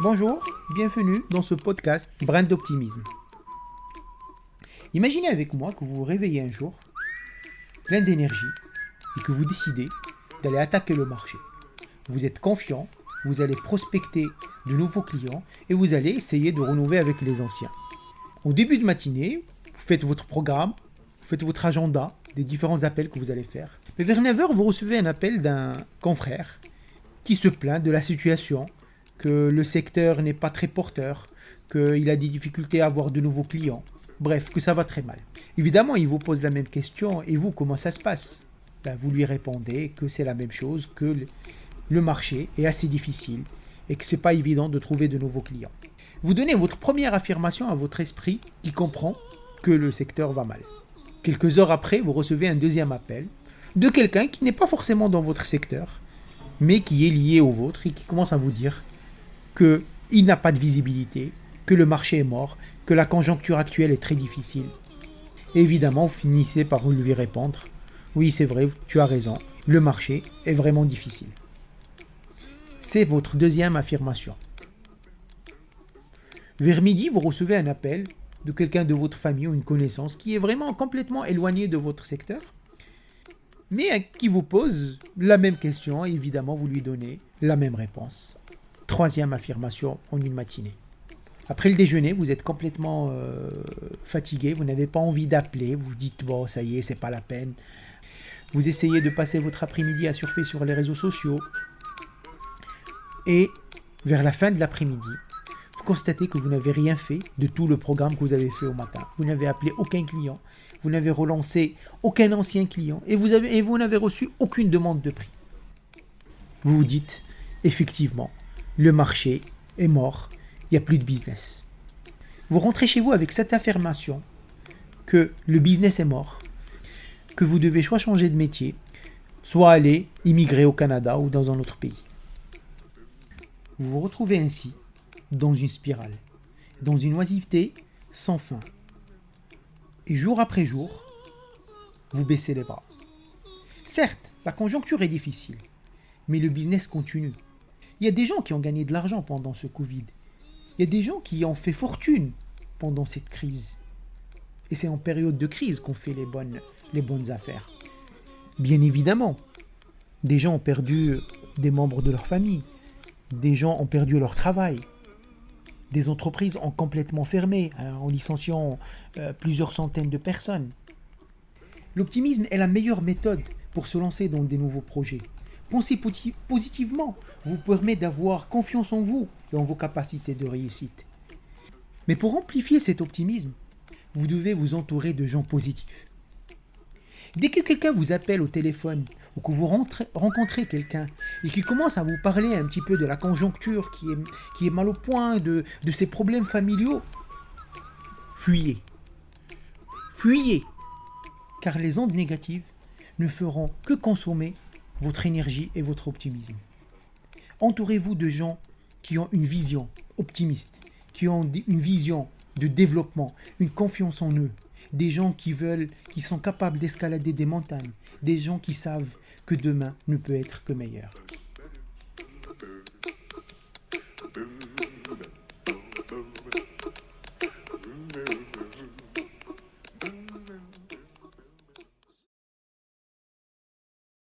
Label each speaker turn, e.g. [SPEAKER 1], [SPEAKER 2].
[SPEAKER 1] Bonjour, bienvenue dans ce podcast Brin d'optimisme. Imaginez avec moi que vous vous réveillez un jour, plein d'énergie, et que vous décidez d'aller attaquer le marché. Vous êtes confiant, vous allez prospecter de nouveaux clients et vous allez essayer de renouveler avec les anciens. Au début de matinée, vous faites votre programme, vous faites votre agenda des différents appels que vous allez faire. Mais vers 9h, vous recevez un appel d'un confrère qui se plaint de la situation, que le secteur n'est pas très porteur, qu'il a des difficultés à avoir de nouveaux clients. Bref, que ça va très mal. Évidemment, il vous pose la même question. Et vous, comment ça se passe ? Vous lui répondez que c'est la même chose, que le marché est assez difficile et que ce n'est pas évident de trouver de nouveaux clients. Vous donnez votre première affirmation à votre esprit qui comprend que le secteur va mal. Quelques heures après, vous recevez un deuxième appel de quelqu'un qui n'est pas forcément dans votre secteur, mais qui est lié au vôtre et qui commence à vous dire qu'il n'a pas de visibilité, que le marché est mort, que la conjoncture actuelle est très difficile. Et évidemment, vous finissez par lui répondre « Oui, c'est vrai, tu as raison, le marché est vraiment difficile. » C'est votre deuxième affirmation. Vers midi, vous recevez un appel de quelqu'un de votre famille ou une connaissance qui est vraiment complètement éloigné de votre secteur, mais qui vous pose la même question et évidemment, vous lui donnez la même réponse. Troisième affirmation en une matinée. Après le déjeuner, vous êtes complètement fatigué, vous n'avez pas envie d'appeler, vous dites bon ça y est, c'est pas la peine. Vous essayez de passer votre après-midi à surfer sur les réseaux sociaux et vers la fin de l'après-midi, vous constatez que vous n'avez rien fait de tout le programme que vous avez fait au matin. Vous n'avez appelé aucun client, vous n'avez relancé aucun ancien client et vous n'avez reçu aucune demande de prix. Vous vous dites effectivement, le marché est mort, il n'y a plus de business. Vous rentrez chez vous avec cette affirmation que le business est mort, que vous devez soit changer de métier, soit aller immigrer au Canada ou dans un autre pays. Vous vous retrouvez ainsi dans une spirale, dans une oisiveté sans fin. Et jour après jour, vous baissez les bras. Certes, la conjoncture est difficile, mais le business continue. Il y a des gens qui ont gagné de l'argent pendant ce Covid. Il y a des gens qui ont fait fortune pendant cette crise. Et c'est en période de crise qu'on fait les bonnes affaires. Bien évidemment, des gens ont perdu des membres de leur famille. Des gens ont perdu leur travail. Des entreprises ont complètement fermé en licenciant plusieurs centaines de personnes. L'optimisme est la meilleure méthode pour se lancer dans des nouveaux projets. Penser positivement vous permet d'avoir confiance en vous et en vos capacités de réussite. Mais pour amplifier cet optimisme, vous devez vous entourer de gens positifs. Dès que quelqu'un vous appelle au téléphone ou que vous rencontrez quelqu'un et qui commence à vous parler un petit peu de la conjoncture qui est mal au point, de ses problèmes familiaux, fuyez. Fuyez, car les ondes négatives ne feront que consommer votre énergie et votre optimisme. Entourez-vous de gens qui ont une vision optimiste, qui ont une vision de développement, une confiance en eux, des gens qui sont capables d'escalader des montagnes, des gens qui savent que demain ne peut être que meilleur.